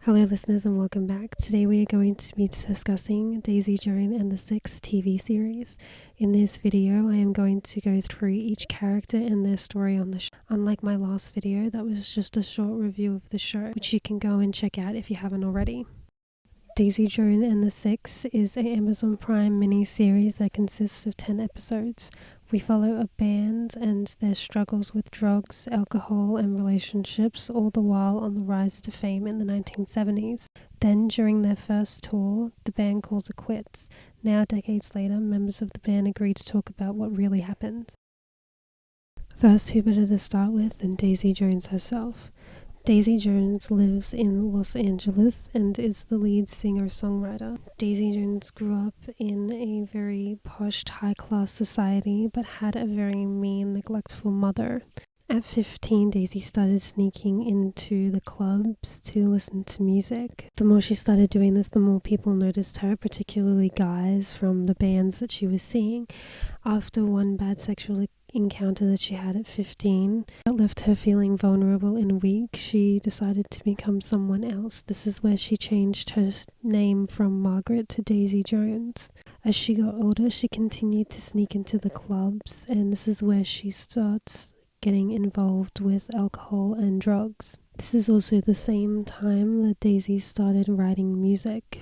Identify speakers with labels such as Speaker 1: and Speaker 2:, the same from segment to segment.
Speaker 1: Hello listeners and welcome back. Today we are going to be discussing Daisy Joan and the Six TV series. In this video I am going to go through each character and their story on the show. Unlike my last video, that was just a short review of the show, which you can go and check out if you haven't already. Daisy Joan and the Six is an Amazon Prime mini-series that consists of 10 episodes. We follow a band and their struggles with drugs, alcohol, and relationships, all the while on the rise to fame in the 1970s. Then, during their first tour, the band calls it quits. Now, decades later, members of the band agree to talk about what really happened. First, who better to start with than Daisy Jones herself? Daisy Jones lives in Los Angeles and is the lead singer-songwriter. Daisy Jones grew up in a very posh, high-class society, but had a very mean, neglectful mother. At 15, Daisy started sneaking into the clubs to listen to music. The more she started doing this, the more people noticed her, particularly guys from the bands that she was seeing. After one bad sexual encounter that she had at 15 that left her feeling vulnerable and weak, she decided to become someone else. This is where she changed her name from Margaret to Daisy Jones. As she got older, she continued to sneak into the clubs, and this is where she starts getting involved with alcohol and drugs. This is also the same time that Daisy started writing music.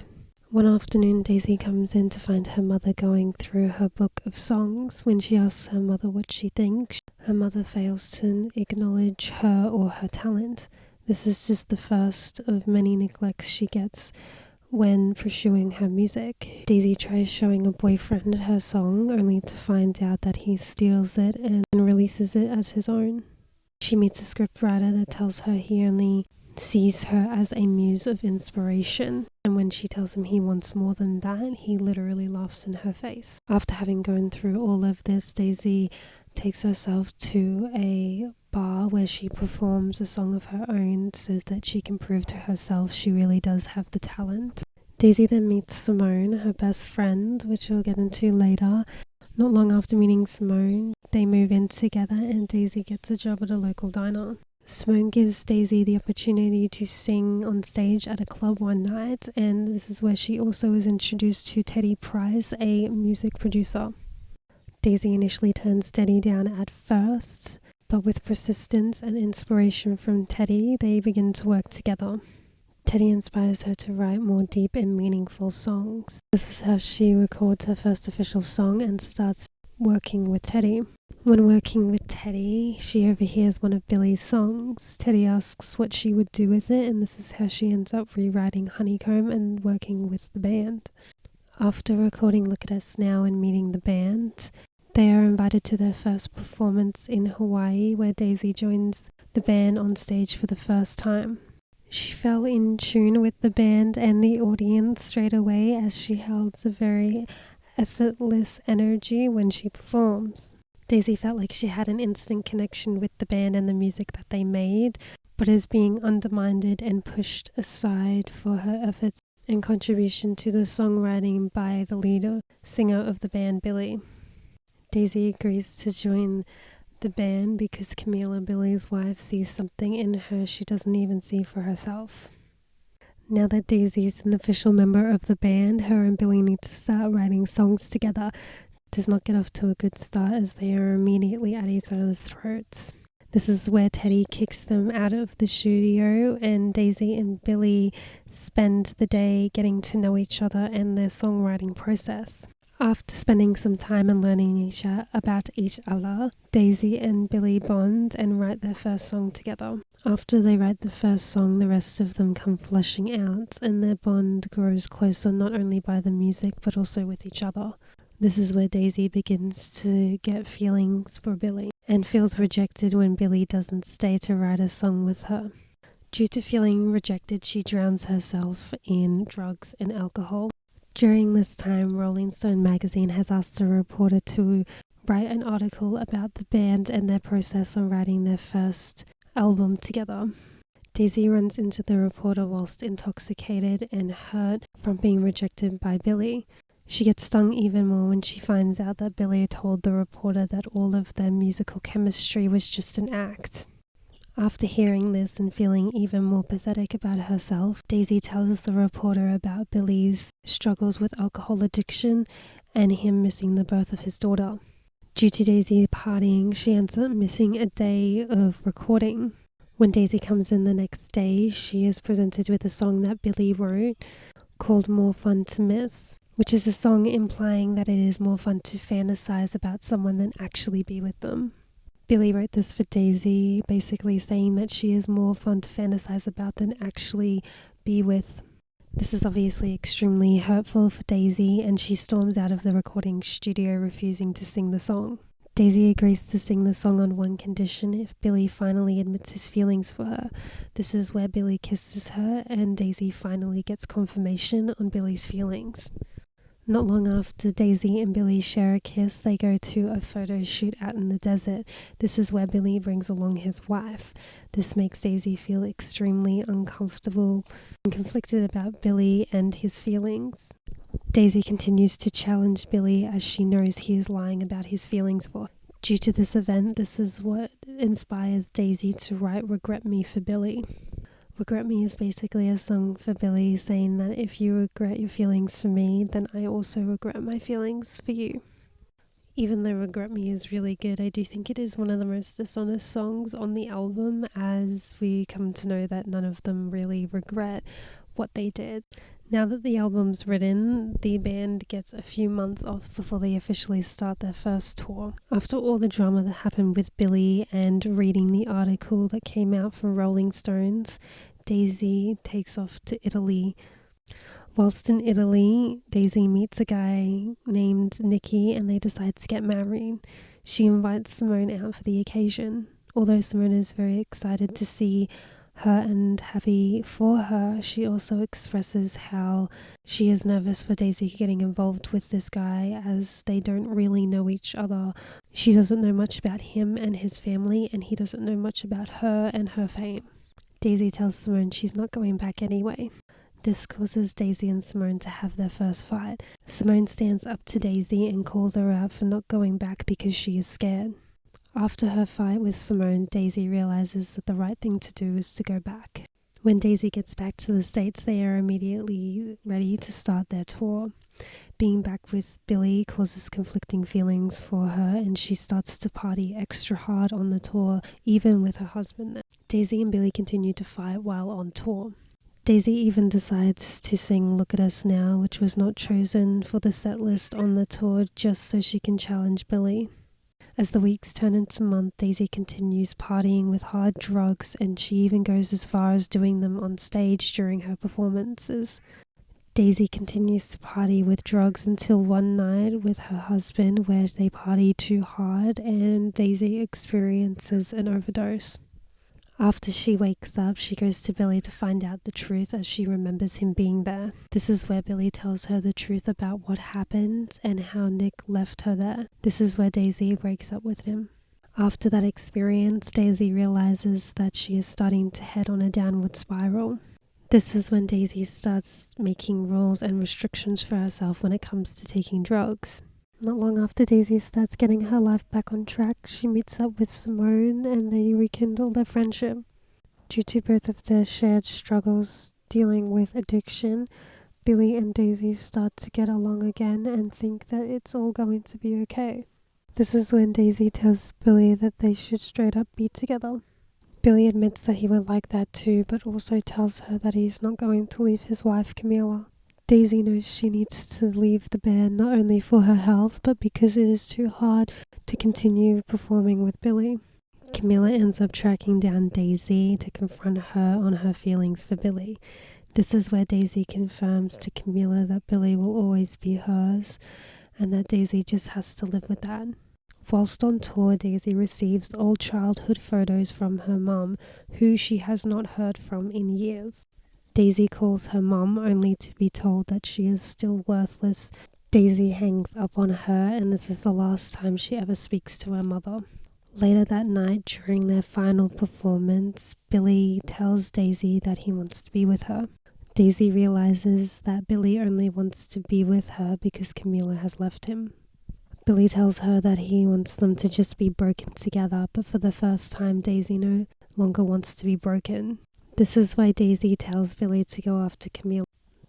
Speaker 1: One afternoon, Daisy comes in to find her mother going through her book of songs. When she asks her mother what she thinks, her mother fails to acknowledge her or her talent. This is just the first of many neglects she gets when pursuing her music. Daisy tries showing a boyfriend her song, only to find out that he steals it and releases it as his own. She meets a scriptwriter that tells her he only sees her as a muse of inspiration, and when she tells him he wants more than that, he literally laughs in her face. After having gone through all of this, Daisy takes herself to a bar where she performs a song of her own so that she can prove to herself she really does have the talent. Daisy then meets Simone, her best friend, which we'll get into later. Not long after meeting Simone, they move in together and Daisy gets a job at a local diner. Simone gives Daisy the opportunity to sing on stage at a club one night, and this is where she also is introduced to Teddy Price, a music producer. Daisy initially turns Teddy down at first, but with persistence and inspiration from Teddy, they begin to work together. Teddy inspires her to write more deep and meaningful songs. This is how she records her first official song and starts working with Teddy. When working with Teddy, she overhears one of Billy's songs. Teddy asks what she would do with it, and this is how she ends up rewriting Honeycomb and working with the band. After recording Look at Us Now and meeting the band, they are invited to their first performance in Hawaii, where Daisy joins the band on stage for the first time. She fell in tune with the band and the audience straight away, as she holds a very effortless energy when she performs. Daisy felt like she had an instant connection with the band and the music that they made, but is being undermined and pushed aside for her efforts and contribution to the songwriting by the leader singer of the band, Billy. Daisy agrees to join the band because Camila, Billy's wife, sees something in her she doesn't even see for herself. Now that Daisy is an official member of the band, her and Billy need to start writing songs together. It does not get off to a good start as they are immediately at each other's throats. This is where Teddy kicks them out of the studio, and Daisy and Billy spend the day getting to know each other and their songwriting process. After spending some time and learning about each other, Daisy and Billy bond and write their first song together. After they write the first song, the rest of them come flushing out, and their bond grows closer not only by the music but also with each other. This is where Daisy begins to get feelings for Billy and feels rejected when Billy doesn't stay to write a song with her. Due to feeling rejected, she drowns herself in drugs and alcohol. During this time, Rolling Stone magazine has asked a reporter to write an article about the band and their process on writing their first album together. Daisy runs into the reporter whilst intoxicated and hurt from being rejected by Billy. She gets stung even more when she finds out that Billy told the reporter that all of their musical chemistry was just an act. After hearing this and feeling even more pathetic about herself, Daisy tells the reporter about Billy's struggles with alcohol addiction and him missing the birth of his daughter. Due to Daisy partying, she ends up missing a day of recording. When Daisy comes in the next day, she is presented with a song that Billy wrote called More Fun to Miss, which is a song implying that it is more fun to fantasize about someone than actually be with them. Billy wrote this for Daisy, basically saying that she is more fun to fantasize about than actually be with. This is obviously extremely hurtful for Daisy, and she storms out of the recording studio refusing to sing the song. Daisy agrees to sing the song on one condition: if Billy finally admits his feelings for her. This is where Billy kisses her, and Daisy finally gets confirmation on Billy's feelings. Not long after Daisy and Billy share a kiss, they go to a photo shoot out in the desert. This is where Billy brings along his wife. This makes Daisy feel extremely uncomfortable and conflicted about Billy and his feelings. Daisy continues to challenge Billy as she knows he is lying about his feelings for her. Due to this event, this is what inspires Daisy to write Regret Me for Billy. Regret Me is basically a song for Billy saying that if you regret your feelings for me, then I also regret my feelings for you. Even though Regret Me is really good, I do think it is one of the most dishonest songs on the album, as we come to know that none of them really regret what they did. Now that the album's written, the band gets a few months off before they officially start their first tour. After all the drama that happened with Billy and reading the article that came out from Rolling Stones, Daisy takes off to Italy. Whilst in Italy, Daisy meets a guy named Nicky and they decide to get married. She invites Simone out for the occasion. Although Simone is very excited to see her and happy for her, she also expresses how she is nervous for Daisy getting involved with this guy, as they don't really know each other. She doesn't know much about him and his family, and he doesn't know much about her and her fame. Daisy tells Simone she's not going back anyway. This causes Daisy and Simone to have their first fight. Simone stands up to Daisy and calls her out for not going back because she is scared. After her fight with Simone, Daisy realizes that the right thing to do is to go back. When Daisy gets back to the States, they are immediately ready to start their tour. Being back with Billy causes conflicting feelings for her, and she starts to party extra hard on the tour, even with her husband there. Daisy and Billy continue to fight while on tour. Daisy even decides to sing Look at Us Now, which was not chosen for the set list on the tour, just so she can challenge Billy. As the weeks turn into months, Daisy continues partying with hard drugs, and she even goes as far as doing them on stage during her performances. Daisy continues to party with drugs until one night with her husband where they party too hard and Daisy experiences an overdose. After she wakes up, she goes to Billy to find out the truth as she remembers him being there. This is where Billy tells her the truth about what happened and how Nick left her there. This is where Daisy breaks up with him. After that experience, Daisy realizes that she is starting to head on a downward spiral. This is when Daisy starts making rules and restrictions for herself when it comes to taking drugs. Not long after Daisy starts getting her life back on track, she meets up with Simone and they rekindle their friendship. Due to both of their shared struggles dealing with addiction, Billy and Daisy start to get along again and think that it's all going to be okay. This is when Daisy tells Billy that they should straight up be together. Billy admits that he would like that too, but also tells her that he's not going to leave his wife Camila. Daisy knows she needs to leave the band not only for her health, but because it is too hard to continue performing with Billy. Camila ends up tracking down Daisy to confront her on her feelings for Billy. This is where Daisy confirms to Camila that Billy will always be hers, and that Daisy just has to live with that. Whilst on tour, Daisy receives old childhood photos from her mum, who she has not heard from in years. Daisy calls her mum only to be told that she is still worthless. Daisy hangs up on her, and this is the last time she ever speaks to her mother. Later that night, during their final performance, Billy tells Daisy that he wants to be with her. Daisy realizes that Billy only wants to be with her because Camila has left him. Billy tells her that he wants them to just be broken together, but for the first time, Daisy longer wants to be broken. This is why Daisy tells Billy to go after Camila.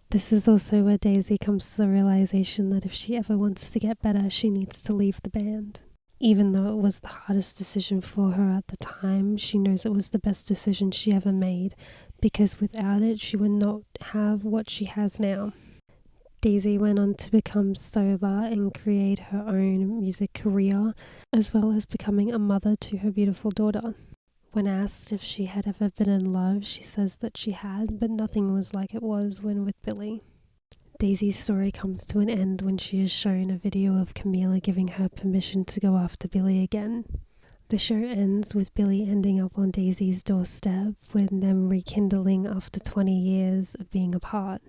Speaker 1: This is also where Daisy comes to the realization that if she ever wants to get better, she needs to leave the band. Even though it was the hardest decision for her at the time, she knows it was the best decision she ever made, because without it, she would not have what she has now. Daisy went on to become sober and create her own music career, as well as becoming a mother to her beautiful daughter. When asked if she had ever been in love, she says that she had, but nothing was like it was when with Billy. Daisy's story comes to an end when she is shown a video of Camila giving her permission to go after Billy again. The show ends with Billy ending up on Daisy's doorstep, with them rekindling after 20 years of being apart.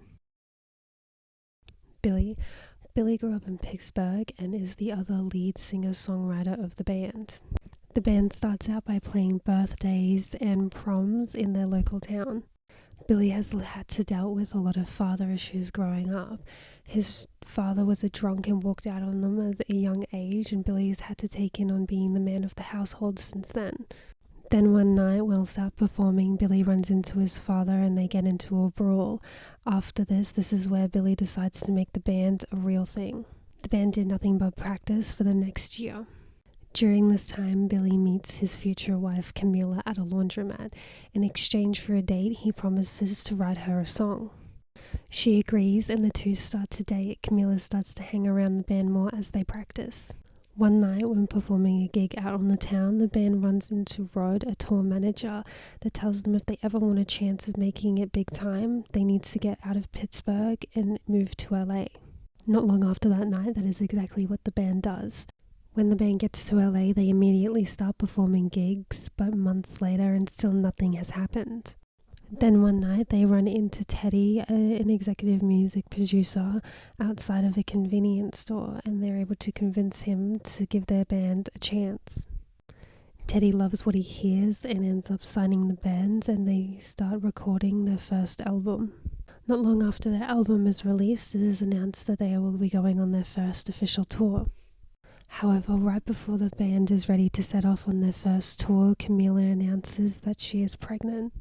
Speaker 1: Billy grew up in Pittsburgh and is the other lead singer-songwriter of the band. The band starts out by playing birthdays and proms in their local town. Billy has had to deal with a lot of father issues growing up. His father was a drunk and walked out on them at a young age, and Billy has had to take in on being the man of the household since then. Then one night, whilst out performing, Billy runs into his father and they get into a brawl. After this is where Billy decides to make the band a real thing. The band did nothing but practice for the next year. During this time, Billy meets his future wife Camila at a laundromat. In exchange for a date, he promises to write her a song. She agrees and the two start to date. Camila starts to hang around the band more as they practice. One night, when performing a gig out on the town, the band runs into Rod, a tour manager, that tells them if they ever want a chance of making it big time, they need to get out of Pittsburgh and move to LA. Not long after that night, that is exactly what the band does. When the band gets to LA, they immediately start performing gigs, but months later and still nothing has happened. Then one night they run into Teddy, an executive music producer, outside of a convenience store, and they're able to convince him to give their band a chance. Teddy loves what he hears and ends up signing the band, and they start recording their first album. Not long after their album is released, it is announced that they will be going on their first official tour. However, right before the band is ready to set off on their first tour, Camila announces that she is pregnant.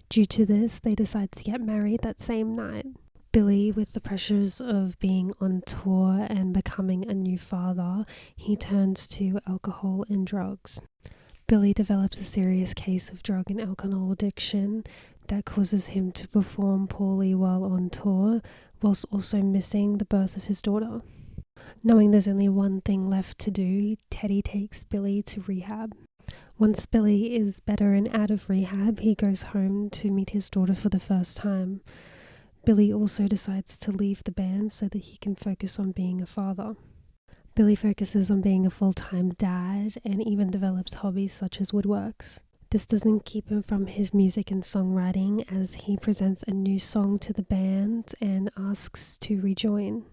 Speaker 1: Due to this, they decide to get married that same night. Billy, with the pressures of being on tour and becoming a new father, he turns to alcohol and drugs. Billy develops a serious case of drug and alcohol addiction that causes him to perform poorly while on tour, whilst also missing the birth of his daughter. Knowing there's only one thing left to do, Teddy takes Billy to rehab. Once Billy is better and out of rehab, he goes home to meet his daughter for the first time. Billy also decides to leave the band so that he can focus on being a father. Billy focuses on being a full-time dad and even develops hobbies such as woodworks. This doesn't keep him from his music and songwriting, as he presents a new song to the band and asks to rejoin.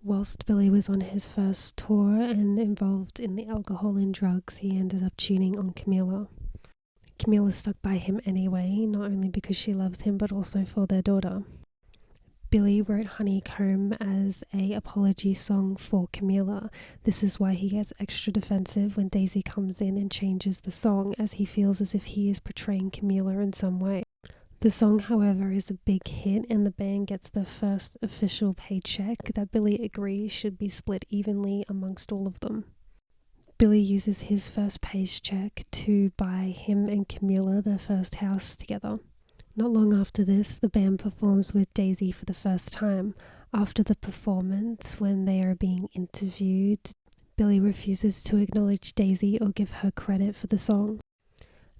Speaker 1: Whilst Billy was on his first tour and involved in the alcohol and drugs, he ended up cheating on Camila. Camila stuck by him anyway, not only because she loves him but also for their daughter. Billy wrote Honeycomb as an apology song for Camila. This is why he gets extra defensive when Daisy comes in and changes the song, as he feels as if he is portraying Camila in some way. The song, however, is a big hit, and the band gets their first official paycheck that Billy agrees should be split evenly amongst all of them. Billy uses his first paycheck to buy him and Camila their first house together. Not long after this, the band performs with Daisy for the first time. After the performance, when they are being interviewed, Billy refuses to acknowledge Daisy or give her credit for the song.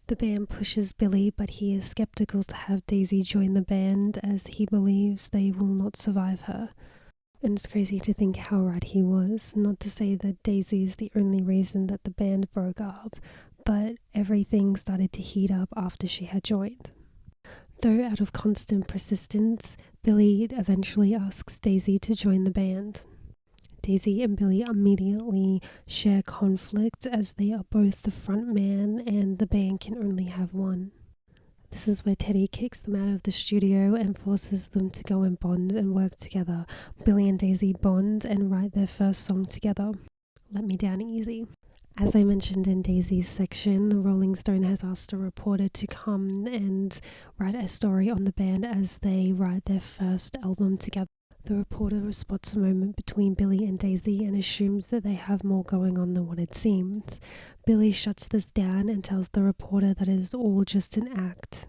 Speaker 1: The band pushes Billy, but he is skeptical to have Daisy join the band, as he believes they will not survive her. And it's crazy to think how right he was. Not to say that Daisy is the only reason that the band broke up, but everything started to heat up after she had joined. Though out of constant persistence, Billy eventually asks Daisy to join the band. Daisy and Billy immediately share conflict, as they are both the front man and the band can only have one. This is where Teddy kicks them out of the studio and forces them to go and bond and work together. Billy and Daisy bond and write their first song together, Let Me Down Easy. As I mentioned in Daisy's section, the Rolling Stone has asked a reporter to come and write a story on the band as they write their first album together. The reporter spots a moment between Billy and Daisy and assumes that they have more going on than what it seems. Billy shuts this down and tells the reporter that it is all just an act.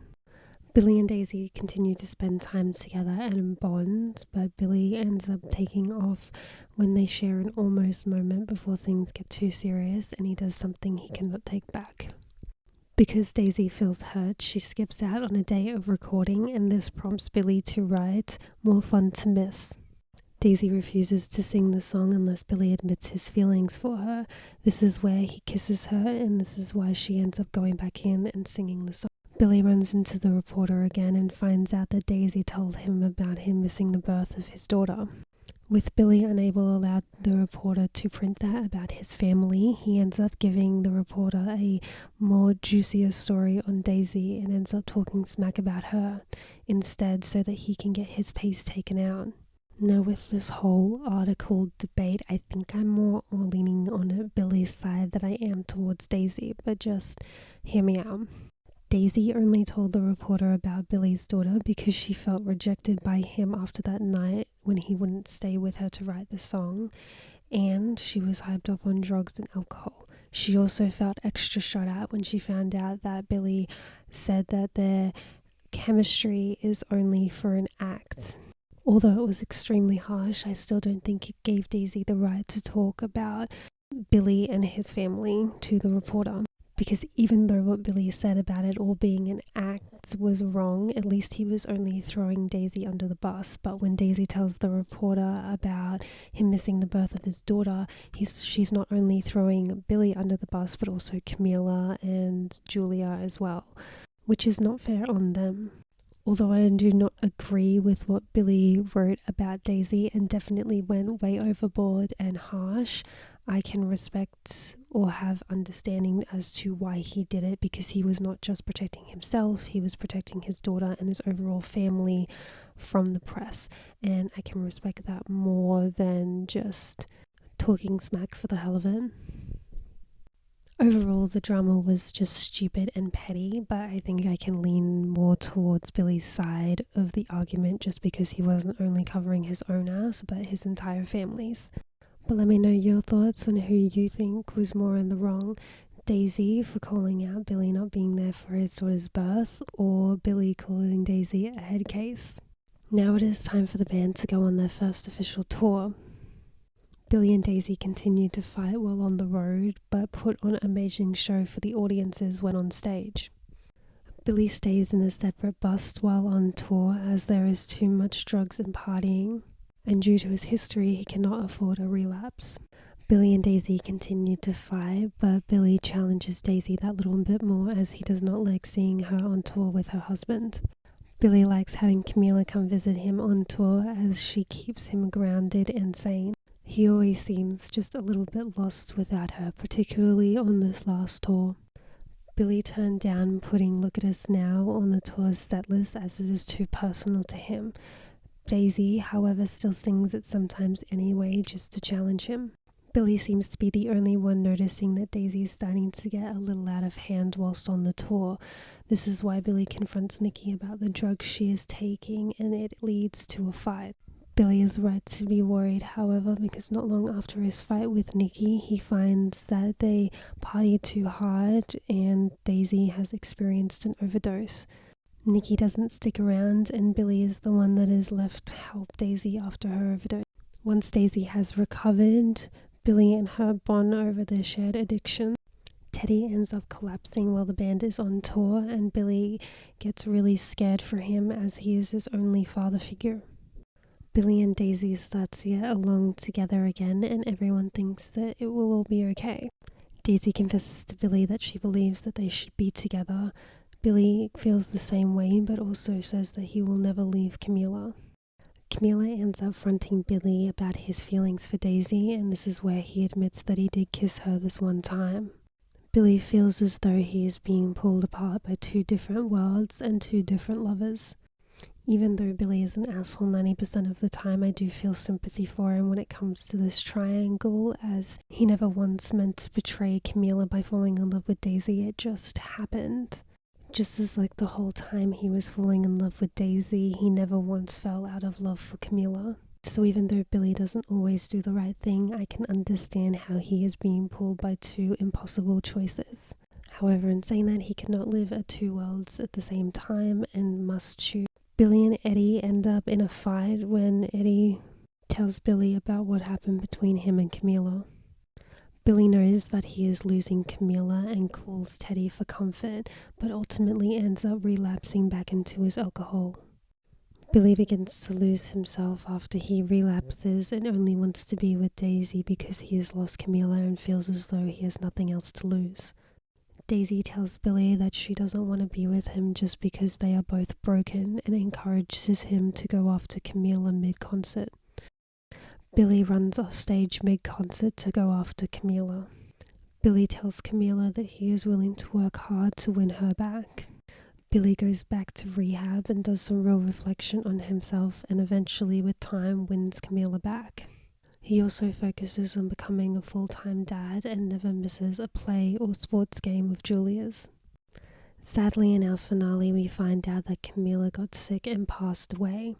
Speaker 1: Billy and Daisy continue to spend time together and bond, but Billy ends up taking off when they share an almost moment before things get too serious and he does something he cannot take back. Because Daisy feels hurt, she skips out on a day of recording, and this prompts Billy to write "More Fun to Miss." Daisy refuses to sing the song unless Billy admits his feelings for her. This is where he kisses her, and this is why she ends up going back in and singing the song. Billy runs into the reporter again and finds out that Daisy told him about him missing the birth of his daughter. With Billy unable to allow the reporter to print that about his family, he ends up giving the reporter a more juicier story on Daisy and ends up talking smack about her instead so that he can get his piece taken out. Now with this whole article debate, I think I'm more leaning on Billy's side than I am towards Daisy, but just hear me out. Daisy only told the reporter about Billy's daughter because she felt rejected by him after that night when he wouldn't stay with her to write the song, and she was hyped up on drugs and alcohol. She also felt extra shot at when she found out that Billy said that their chemistry is only for an act. Although it was extremely harsh, I still don't think it gave Daisy the right to talk about Billy and his family to the reporter. Because even though what Billy said about it all being an act was wrong, at least he was only throwing Daisy under the bus. But when Daisy tells the reporter about him missing the birth of his daughter, she's not only throwing Billy under the bus, but also Camila and Julia as well, which is not fair on them. Although I do not agree with what Billy wrote about Daisy and definitely went way overboard and harsh, I can respect or have understanding as to why he did it, because he was not just protecting himself, he was protecting his daughter and his overall family from the press, and I can respect that more than just talking smack for the hell of it. Overall, the drama was just stupid and petty, but I think I can lean more towards Billy's side of the argument just because he wasn't only covering his own ass, but his entire family's. But let me know your thoughts on who you think was more in the wrong. Daisy for calling out Billy not being there for his daughter's birth, or Billy calling Daisy a head case. Now it is time for the band to go on their first official tour. Billy and Daisy continued to fight while on the road, but put on an amazing show for the audiences when on stage. Billy stays in a separate bus while on tour as there is too much drugs and partying, and due to his history he cannot afford a relapse. Billy and Daisy continued to fight, but Billy challenges Daisy that little bit more as he does not like seeing her on tour with her husband. Billy likes having Camila come visit him on tour as she keeps him grounded and sane. He always seems just a little bit lost without her, particularly on this last tour. Billy turned down putting Look at Us Now on the tour's set list as it is too personal to him. Daisy, however, still sings it sometimes anyway just to challenge him. Billy seems to be the only one noticing that Daisy is starting to get a little out of hand whilst on the tour. This is why Billy confronts Nikki about the drugs she is taking, and it leads to a fight. Billy is right to be worried, however, because not long after his fight with Nikki, he finds that they partied too hard and Daisy has experienced an overdose. Nikki doesn't stick around and Billy is the one that is left to help Daisy after her overdose. Once Daisy has recovered, Billy and her bond over their shared addiction. Teddy ends up collapsing while the band is on tour, and Billy gets really scared for him as he is his only father figure. Billy and Daisy start to get along together again, and everyone thinks that it will all be okay. Daisy confesses to Billy that she believes that they should be together. Billy feels the same way, but also says that he will never leave Camila. Camila ends up fronting Billy about his feelings for Daisy, and this is where he admits that he did kiss her this one time. Billy feels as though he is being pulled apart by two different worlds and two different lovers. Even though Billy is an asshole 90% of the time, I do feel sympathy for him when it comes to this triangle, as he never once meant to betray Camila by falling in love with Daisy. It just happened. Just as like the whole time he was falling in love with Daisy, he never once fell out of love for Camila. So even though Billy doesn't always do the right thing, I can understand how he is being pulled by two impossible choices. However, in saying that, he cannot live at two worlds at the same time and must choose. Billy and Eddie end up in a fight when Eddie tells Billy about what happened between him and Camila. Billy knows that he is losing Camila and calls Teddy for comfort, but ultimately ends up relapsing back into his alcohol. Billy begins to lose himself after he relapses and only wants to be with Daisy because he has lost Camila and feels as though he has nothing else to lose. Daisy tells Billy that she doesn't want to be with him just because they are both broken and encourages him to go after Camila mid-concert. Billy runs off stage mid-concert to go after Camila. Billy tells Camila that he is willing to work hard to win her back. Billy goes back to rehab and does some real reflection on himself and eventually with time wins Camila back. He also focuses on becoming a full-time dad and never misses a play or sports game with Julia's. Sadly, in our finale, we find out that Camila got sick and passed away.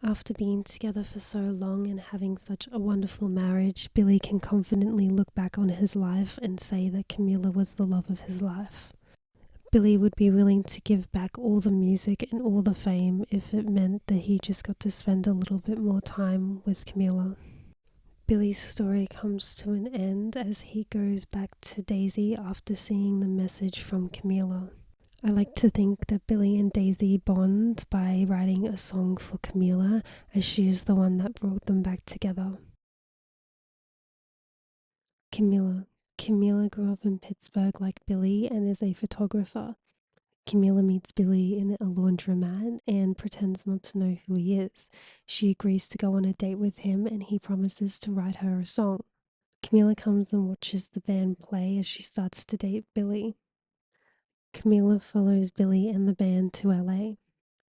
Speaker 1: After being together for so long and having such a wonderful marriage, Billy can confidently look back on his life and say that Camila was the love of his life. Billy would be willing to give back all the music and all the fame if it meant that he just got to spend a little bit more time with Camila. Billy's story comes to an end as he goes back to Daisy after seeing the message from Camila. I like to think that Billy and Daisy bond by writing a song for Camila, as she is the one that brought them back together. Camila. Camila grew up in Pittsburgh like Billy and is a photographer. Camila meets Billy in a laundromat and pretends not to know who he is. She agrees to go on a date with him and he promises to write her a song. Camila comes and watches the band play as she starts to date Billy. Camila follows Billy and the band to LA.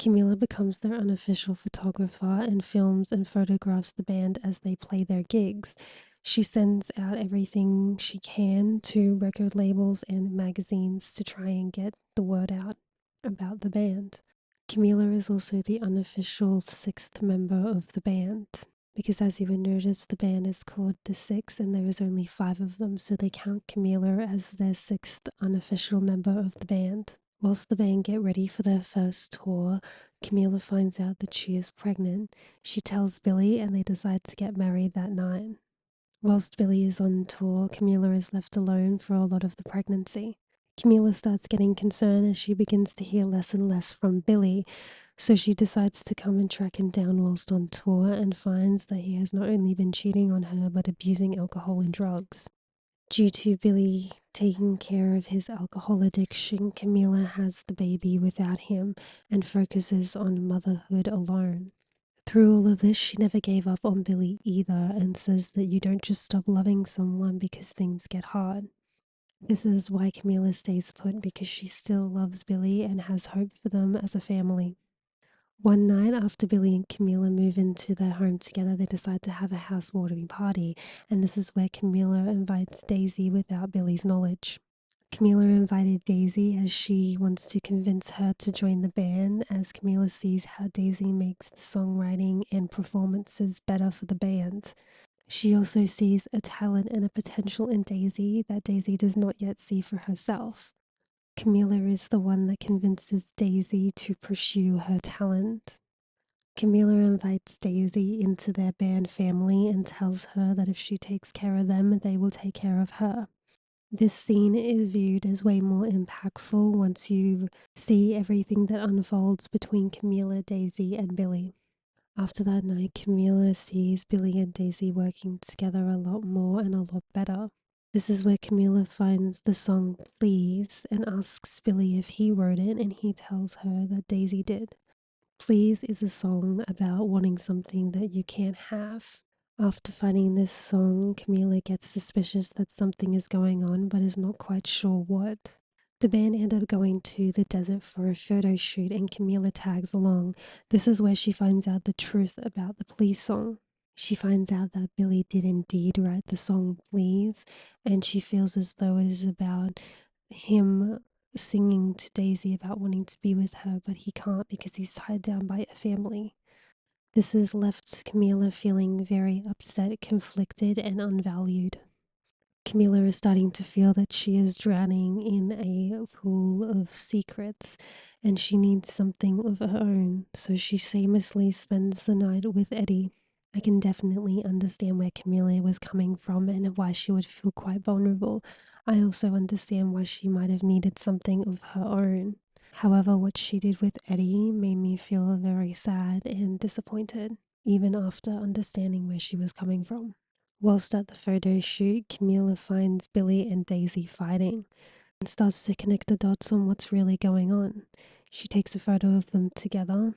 Speaker 1: Camila becomes their unofficial photographer and films and photographs the band as they play their gigs. She sends out everything she can to record labels and magazines to try and get the word out about the band. Camila is also the unofficial sixth member of the band, because as you would notice, the band is called The Six and there is only 5 of them, so they count Camila as their 6th unofficial member of the band. Whilst the band get ready for their first tour, Camila finds out that she is pregnant. She tells Billy and they decide to get married that night. Whilst Billy is on tour, Camila is left alone for a lot of the pregnancy. Camila starts getting concerned as she begins to hear less and less from Billy, so she decides to come and track him down whilst on tour and finds that he has not only been cheating on her but abusing alcohol and drugs. Due to Billy taking care of his alcohol addiction, Camila has the baby without him and focuses on motherhood alone. Through all of this, she never gave up on Billy either and says that you don't just stop loving someone because things get hard. This is why Camila stays put, because she still loves Billy and has hope for them as a family. One night after Billy and Camila move into their home together, they decide to have a housewarming party, and this is where Camila invites Daisy without Billy's knowledge. Camila invited Daisy as she wants to convince her to join the band, as Camila sees how Daisy makes the songwriting and performances better for the band. She also sees a talent and a potential in Daisy that Daisy does not yet see for herself. Camila is the one that convinces Daisy to pursue her talent. Camila invites Daisy into their band family and tells her that if she takes care of them, they will take care of her. This scene is viewed as way more impactful once you see everything that unfolds between Camila, Daisy, and Billy. After that night, Camila sees Billy and Daisy working together a lot more and a lot better. This is where Camila finds the song Please and asks Billy if he wrote it, and he tells her that Daisy did. Please is a song about wanting something that you can't have. After finding this song, Camila gets suspicious that something is going on but is not quite sure what. The band end up going to the desert for a photo shoot and Camila tags along. This is where she finds out the truth about the Please song. She finds out that Billy did indeed write the song Please, and she feels as though it is about him singing to Daisy about wanting to be with her, but he can't because he's tied down by a family. This has left Camila feeling very upset, conflicted, and unvalued. Camila is starting to feel that she is drowning in a pool of secrets and she needs something of her own, so she shamelessly spends the night with Eddie. I can definitely understand where Camila was coming from and why she would feel quite vulnerable. I also understand why she might have needed something of her own. However, what she did with Eddie made me feel very sad and disappointed, even after understanding where she was coming from. Whilst at the photo shoot, Camila finds Billy and Daisy fighting and starts to connect the dots on what's really going on. She takes a photo of them together.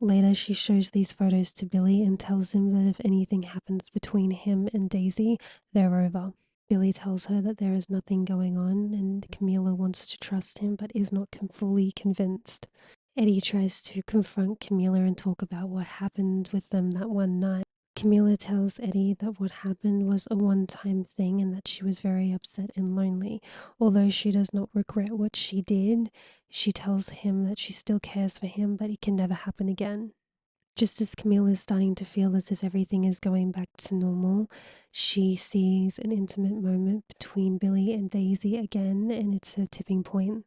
Speaker 1: Later, she shows these photos to Billy and tells him that if anything happens between him and Daisy, they're over. Billy tells her that there is nothing going on and Camila wants to trust him but is not fully convinced. Eddie tries to confront Camila and talk about what happened with them that one night. Camila tells Eddie that what happened was a one-time thing and that she was very upset and lonely. Although she does not regret what she did, she tells him that she still cares for him, but it can never happen again. Just as Camila is starting to feel as if everything is going back to normal, she sees an intimate moment between Billy and Daisy again, and it's a tipping point.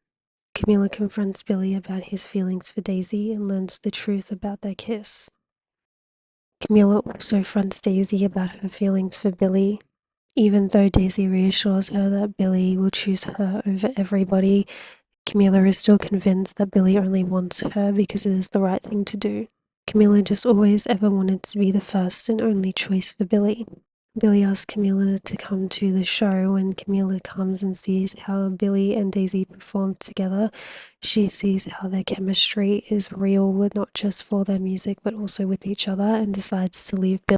Speaker 1: Camila confronts Billy about his feelings for Daisy and learns the truth about their kiss. Camila also fronts Daisy about her feelings for Billy. Even though Daisy reassures her that Billy will choose her over everybody, Camila is still convinced that Billy only wants her because it is the right thing to do. Camila just always ever wanted to be the first and only choice for Billy. Billy asks Camila to come to the show. When Camila comes and sees how Billy and Daisy perform together, she sees how their chemistry is real, not just for their music but also with each other, and decides to leave Billy.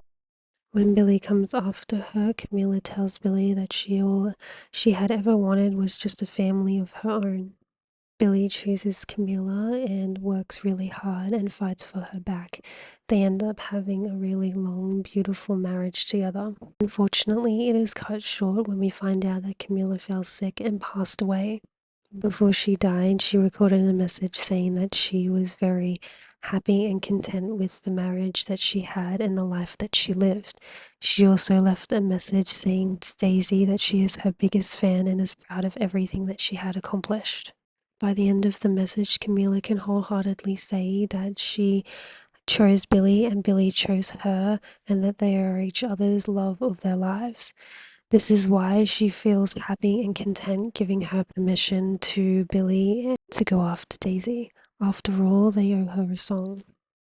Speaker 1: When Billy comes after her, Camila tells Billy that all she had ever wanted was just a family of her own. Billy chooses Camila and works really hard and fights for her back. They end up having a really long, beautiful marriage together. Unfortunately, it is cut short when we find out that Camila fell sick and passed away. Before she died, she recorded a message saying that she was very happy and content with the marriage that she had and the life that she lived. She also left a message saying to Daisy that she is her biggest fan and is proud of everything that she had accomplished. By the end of the message, Camila can wholeheartedly say that she chose Billy and Billy chose her and that they are each other's love of their lives. This is why she feels happy and content giving her permission to Billy to go after Daisy. After all, they owe her a song.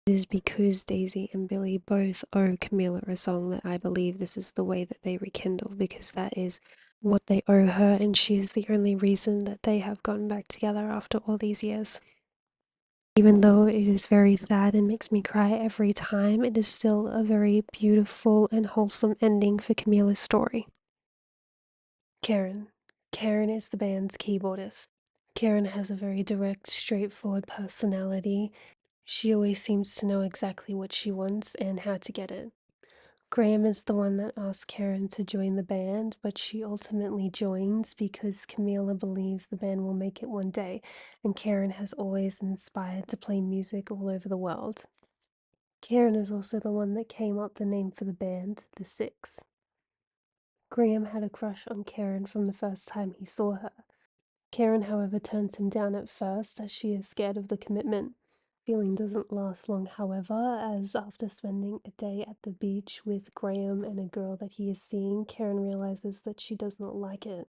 Speaker 1: It is because Daisy and Billy both owe Camila a song that I believe this is the way that they rekindle, because that is what they owe her, and she is the only reason that they have gotten back together after all these years. Even though it is very sad and makes me cry every time, it is still a very beautiful and wholesome ending for Camila's story. Karen. Karen is the band's keyboardist. Karen has a very direct, straightforward personality. She always seems to know exactly what she wants and how to get it. Graham is the one that asks Karen to join the band, but she ultimately joins because Camila believes the band will make it one day, and Karen has always inspired to play music all over the world. Karen is also the one that came up the name for the band, The Six. Graham had a crush on Karen from the first time he saw her. Karen, however, turns him down at first as she is scared of the commitment. Feeling doesn't last long, however, as after spending a day at the beach with Graham and a girl that he is seeing, Karen realizes that she does not like it.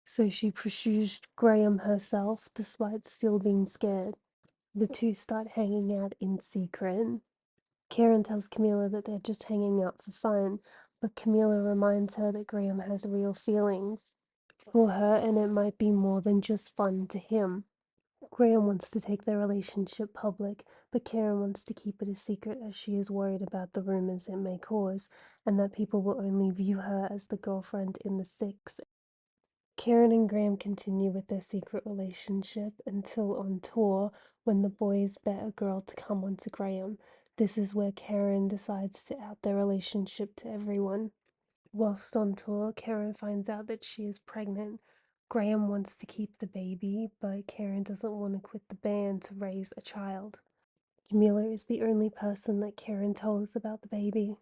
Speaker 1: So she pursues Graham herself despite still being scared. The two start hanging out in secret. Karen tells Camila that they're just hanging out for fun, but Camila reminds her that Graham has real feelings for her and it might be more than just fun to him. Graham wants to take their relationship public, but Karen wants to keep it a secret as she is worried about the rumors it may cause, and that people will only view her as the girlfriend in the Six. Karen and Graham continue with their secret relationship until on tour when the boys bet a girl to come onto Graham. This is where Karen decides to out their relationship to everyone. Whilst on tour, Karen finds out that she is pregnant. Graham wants to keep the baby, but Karen doesn't want to quit the band to raise a child. Camila is the only person that Karen tells about the baby.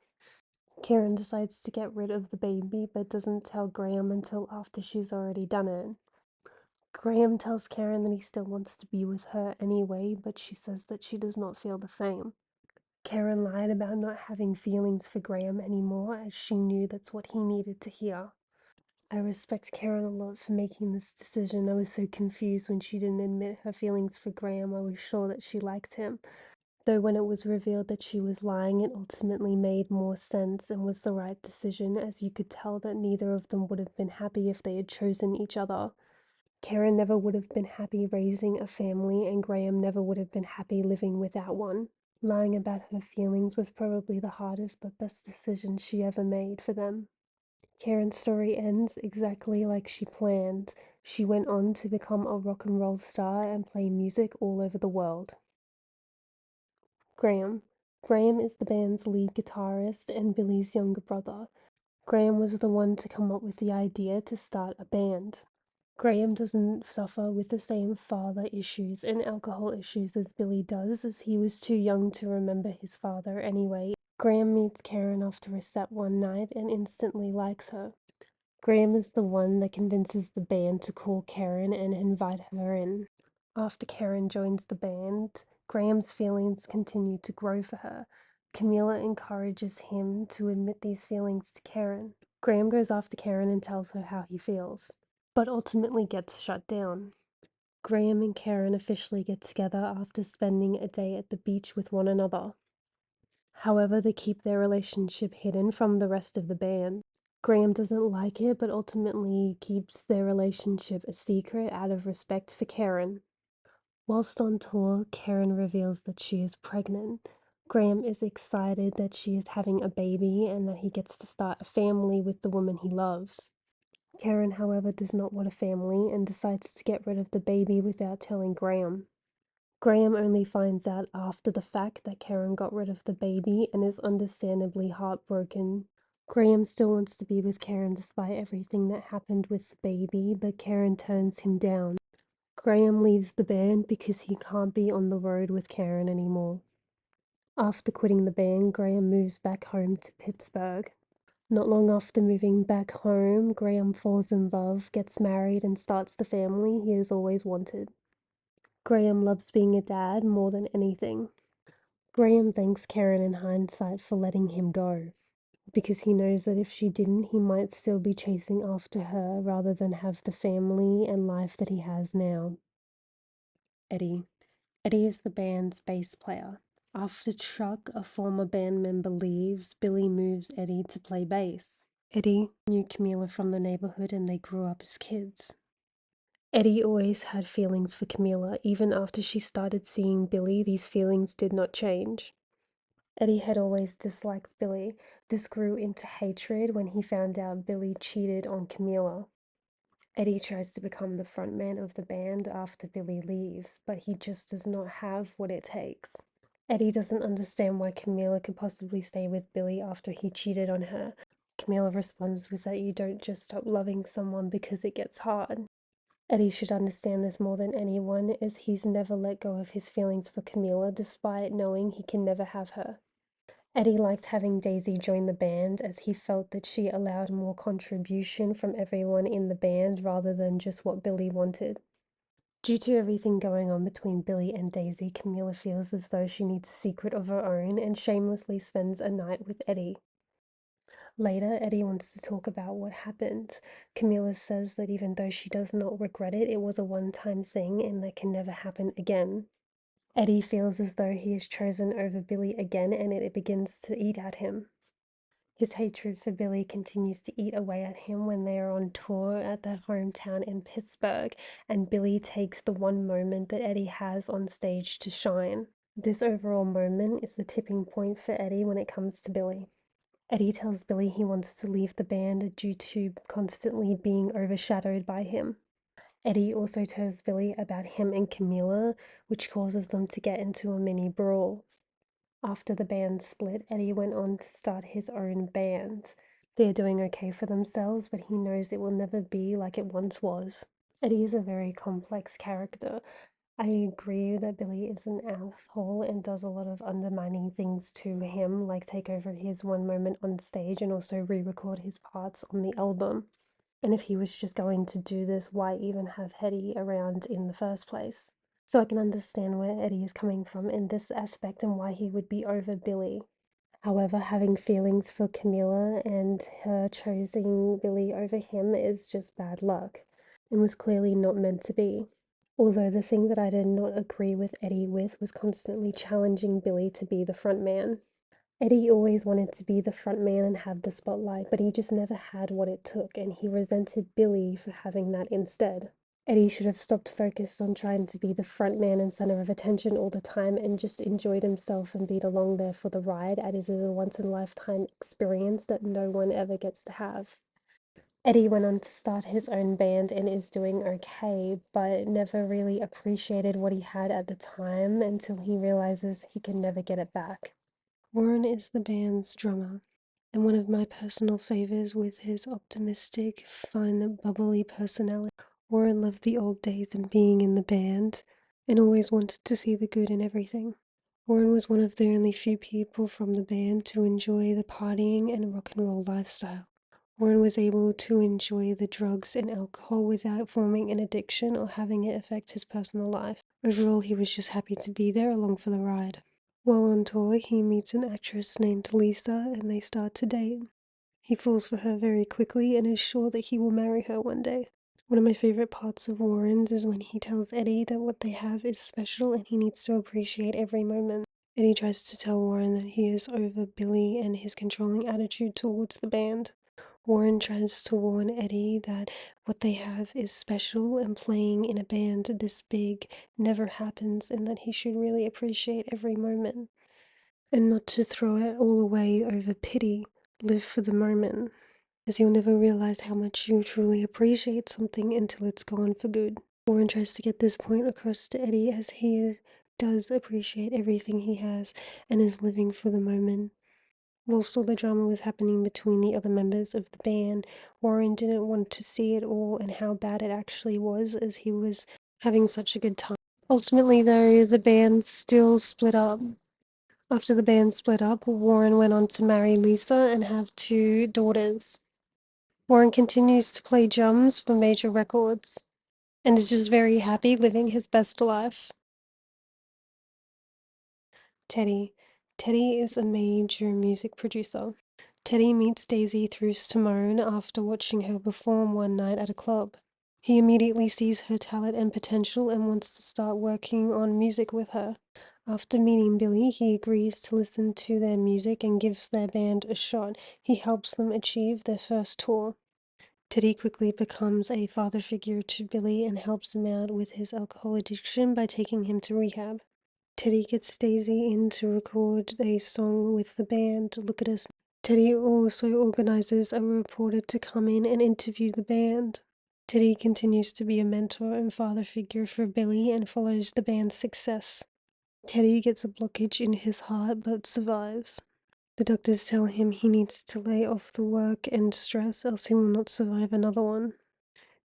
Speaker 1: Karen decides to get rid of the baby, but doesn't tell Graham until after she's already done it. Graham tells Karen that he still wants to be with her anyway, but she says that she does not feel the same. Karen lied about not having feelings for Graham anymore, as she knew that's what he needed to hear. I respect Karen a lot for making this decision. I was so confused when she didn't admit her feelings for Graham. I was sure that she liked him. Though when it was revealed that she was lying, it ultimately made more sense and was the right decision, as you could tell that neither of them would have been happy if they had chosen each other. Karen never would have been happy raising a family, and Graham never would have been happy living without one. Lying about her feelings was probably the hardest but best decision she ever made for them. Karen's story ends exactly like she planned. She went on to become a rock and roll star and play music all over the world. Graham. Graham is the band's lead guitarist and Billy's younger brother. Graham was the one to come up with the idea to start a band. Graham doesn't suffer with the same father issues and alcohol issues as Billy does, as he was too young to remember his father anyway. Graham meets Karen after a set one night and instantly likes her. Graham is the one that convinces the band to call Karen and invite her in. After Karen joins the band, Graham's feelings continue to grow for her. Camila encourages him to admit these feelings to Karen. Graham goes after Karen and tells her how he feels, but ultimately gets shut down. Graham and Karen officially get together after spending a day at the beach with one another. However, they keep their relationship hidden from the rest of the band. Graham doesn't like it, but ultimately keeps their relationship a secret out of respect for Karen. Whilst on tour, Karen reveals that she is pregnant. Graham is excited that she is having a baby and that he gets to start a family with the woman he loves. Karen, however, does not want a family and decides to get rid of the baby without telling Graham. Graham only finds out after the fact that Karen got rid of the baby and is understandably heartbroken. Graham still wants to be with Karen despite everything that happened with the baby, but Karen turns him down. Graham leaves the band because he can't be on the road with Karen anymore. After quitting the band, Graham moves back home to Pittsburgh. Not long after moving back home, Graham falls in love, gets married, and starts the family he has always wanted. Graham loves being a dad more than anything. Graham thanks Karen in hindsight for letting him go, because he knows that if she didn't, he might still be chasing after her rather than have the family and life that he has now. Eddie. Eddie is the band's bass player. After Chuck, a former band member, leaves, Billy moves Eddie to play bass. Eddie knew Camila from the neighborhood and they grew up as kids. Eddie always had feelings for Camila. Even after she started seeing Billy, these feelings did not change. Eddie had always disliked Billy. This grew into hatred when he found out Billy cheated on Camila. Eddie tries to become the frontman of the band after Billy leaves, but he just does not have what it takes. Eddie doesn't understand why Camila could possibly stay with Billy after he cheated on her. Camila responds with that you don't just stop loving someone because it gets hard. Eddie should understand this more than anyone, as he's never let go of his feelings for Camila despite knowing he can never have her. Eddie liked having Daisy join the band as he felt that she allowed more contribution from everyone in the band rather than just what Billy wanted. Due to everything going on between Billy and Daisy, Camila feels as though she needs a secret of her own and shamelessly spends a night with Eddie. Later, Eddie wants to talk about what happened. Camila says that even though she does not regret it, it was a one-time thing and that can never happen again. Eddie feels as though he is chosen over Billy again and it begins to eat at him. His hatred for Billy continues to eat away at him when they are on tour at their hometown in Pittsburgh, and Billy takes the one moment that Eddie has on stage to shine. This overall moment is the tipping point for Eddie when it comes to Billy. Eddie tells Billy he wants to leave the band due to constantly being overshadowed by him. Eddie also tells Billy about him and Camila, which causes them to get into a mini brawl. After the band split, Eddie went on to start his own band. They're doing okay for themselves, but he knows it will never be like it once was. Eddie is a very complex character. I agree that Billy is an asshole and does a lot of undermining things to him, like take over his one moment on stage and also re record his parts on the album. And if he was just going to do this, why even have Eddie around in the first place? So I can understand where Eddie is coming from in this aspect and why he would be over Billy. However, having feelings for Camila and her choosing Billy over him is just bad luck and was clearly not meant to be. Although the thing that I did not agree with Eddie with was constantly challenging Billy to be the front man. Eddie always wanted to be the front man and have the spotlight, but he just never had what it took, and he resented Billy for having that instead. Eddie should have stopped focused on trying to be the front man and center of attention all the time and just enjoyed himself and be along there for the ride, as it is a once in a lifetime experience that no one ever gets to have. Eddie went on to start his own band and is doing okay, but never really appreciated what he had at the time until he realizes he can never get it back. Warren is the band's drummer, and one of my personal favors with his optimistic, fun, bubbly personality. Warren loved the old days and being in the band, and always wanted to see the good in everything. Warren was one of the only few people from the band to enjoy the partying and rock and roll lifestyle. Warren was able to enjoy the drugs and alcohol without forming an addiction or having it affect his personal life. Overall, he was just happy to be there along for the ride. While on tour, he meets an actress named Lisa and they start to date. He falls for her very quickly and is sure that he will marry her one day. One of my favorite parts of Warren's is when he tells Eddie that what they have is special and he needs to appreciate every moment. Eddie tries to tell Warren that he is over Billy and his controlling attitude towards the band. Warren tries to warn Eddie that what they have is special and playing in a band this big never happens and that he should really appreciate every moment and not to throw it all away over pity. Live for the moment, as you'll never realize how much you truly appreciate something until it's gone for good. Warren tries to get this point across to Eddie as he does appreciate everything he has and is living for the moment. Whilst all the drama was happening between the other members of the band, Warren didn't want to see it all and how bad it actually was as he was having such a good time. Ultimately, though, the band still split up. After the band split up, Warren went on to marry Lisa and have 2 daughters. Warren continues to play drums for major records and is just very happy living his best life. Teddy. Teddy is a major music producer. Teddy meets Daisy through Simone after watching her perform one night at a club. He immediately sees her talent and potential and wants to start working on music with her. After meeting Billy, he agrees to listen to their music and gives their band a shot. He helps them achieve their first tour. Teddy quickly becomes a father figure to Billy and helps him out with his alcohol addiction by taking him to rehab. Teddy gets Daisy in to record a song with the band, Look at Us. Teddy also organizes a reporter to come in and interview the band. Teddy continues to be a mentor and father figure for Billy and follows the band's success. Teddy gets a blockage in his heart but survives. The doctors tell him he needs to lay off the work and stress else he will not survive another one.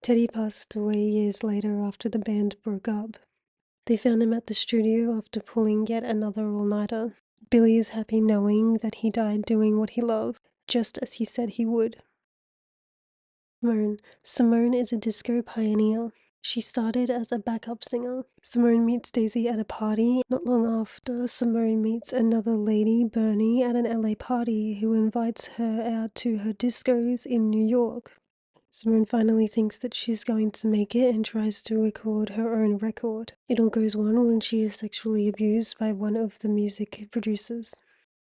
Speaker 1: Teddy passed away years later after the band broke up. They found him at the studio after pulling yet another all-nighter. Billy is happy knowing that he died doing what he loved, just as he said he would. Simone. Simone is a disco pioneer. She started as a backup singer. Simone meets Daisy at a party. Not long after, Simone meets another lady, Bernie, at an LA party who invites her out to her discos in New York. Simone finally thinks that she's going to make it and tries to record her own record. It all goes wrong when she is sexually abused by one of the music producers.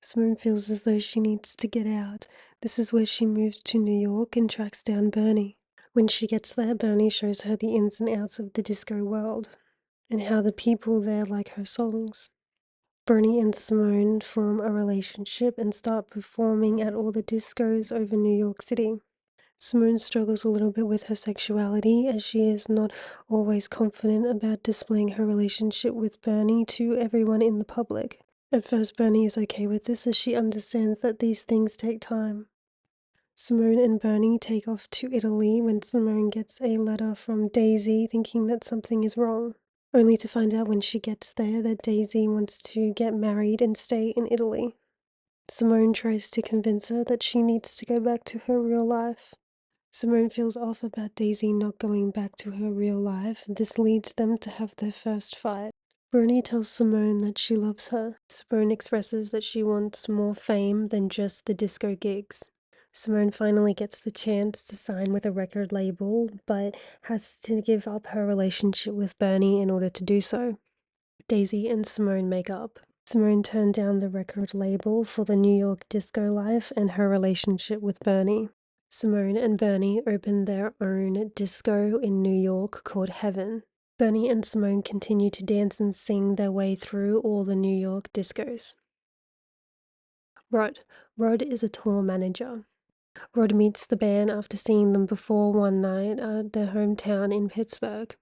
Speaker 1: Simone feels as though she needs to get out. This is where she moves to New York and tracks down Bernie. When she gets there, Bernie shows her the ins and outs of the disco world and how the people there like her songs. Bernie and Simone form a relationship and start performing at all the discos over New York City. Simone struggles a little bit with her sexuality as she is not always confident about displaying her relationship with Bernie to everyone in the public. At first, Bernie is okay with this as she understands that these things take time. Simone and Bernie take off to Italy when Simone gets a letter from Daisy thinking that something is wrong, only to find out when she gets there that Daisy wants to get married and stay in Italy. Simone tries to convince her that she needs to go back to her real life. Simone feels off about Daisy not going back to her real life. This leads them to have their first fight. Bernie tells Simone that she loves her. Simone expresses that she wants more fame than just the disco gigs. Simone finally gets the chance to sign with a record label, but has to give up her relationship with Bernie in order to do so. Daisy and Simone make up. Simone turned down the record label for the New York disco life and her relationship with Bernie. Simone and Bernie opened their own disco in New York called Heaven. Bernie and Simone continue to dance and sing their way through all the New York discos. Rod. Rod is a tour manager. Rod meets the band after seeing them before one night at their hometown in Pittsburgh.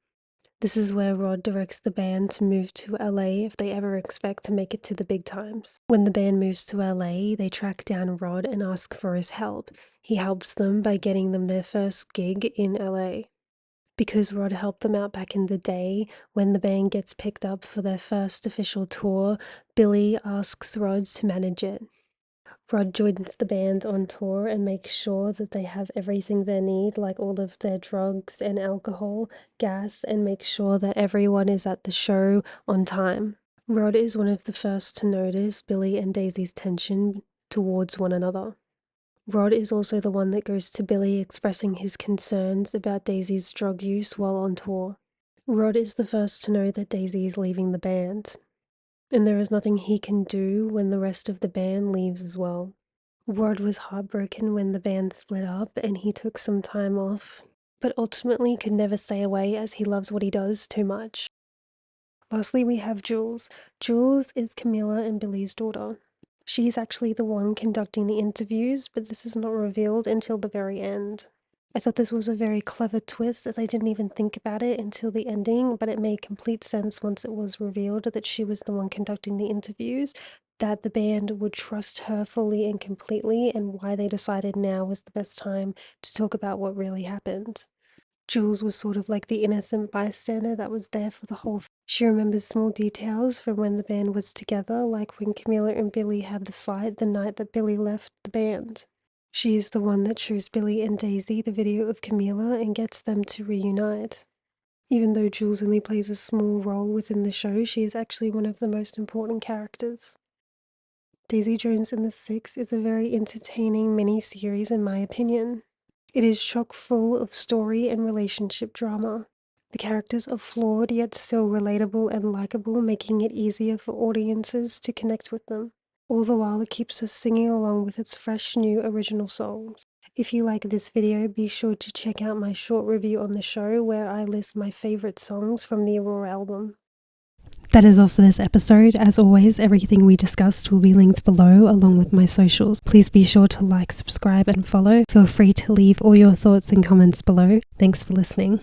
Speaker 1: This is where Rod directs the band to move to LA if they ever expect to make it to the big times. When the band moves to LA, they track down Rod and ask for his help. He helps them by getting them their first gig in LA. Because Rod helped them out back in the day, when the band gets picked up for their first official tour, Billy asks Rod to manage it. Rod joins the band on tour and makes sure that they have everything they need, like all of their drugs and alcohol, gas, and makes sure that everyone is at the show on time. Rod is one of the first to notice Billy and Daisy's tension towards one another. Rod is also the one that goes to Billy expressing his concerns about Daisy's drug use while on tour. Rod is the first to know that Daisy is leaving the band, and there is nothing he can do when the rest of the band leaves as well. Rod was heartbroken when the band split up and he took some time off, but ultimately could never stay away as he loves what he does too much. Lastly, we have Jules. Jules is Camila and Billy's daughter. She's actually the one conducting the interviews, but this is not revealed until the very end. I thought this was a very clever twist as I didn't even think about it until the ending, but it made complete sense once it was revealed that she was the one conducting the interviews, that the band would trust her fully and completely, and why they decided now was the best time to talk about what really happened. Jules was sort of like the innocent bystander that was there for the whole thing. She remembers small details from when the band was together, like when Camila and Billy had the fight the night that Billy left the band. She is the one that shows Billy and Daisy the video of Camila and gets them to reunite. Even though Jules only plays a small role within the show, she is actually one of the most important characters. Daisy Jones and the Six is a very entertaining mini-series in my opinion. It is chock full of story and relationship drama. The characters are flawed yet still relatable and likable, making it easier for audiences to connect with them. All the while it keeps us singing along with its fresh new original songs. If you like this video, be sure to check out my short review on the show where I list my favorite songs from the Aurora album. That is all for this episode. As always, everything we discussed will be linked below along with my socials. Please be sure to like, subscribe and follow. Feel free to leave all your thoughts and comments below. Thanks for listening.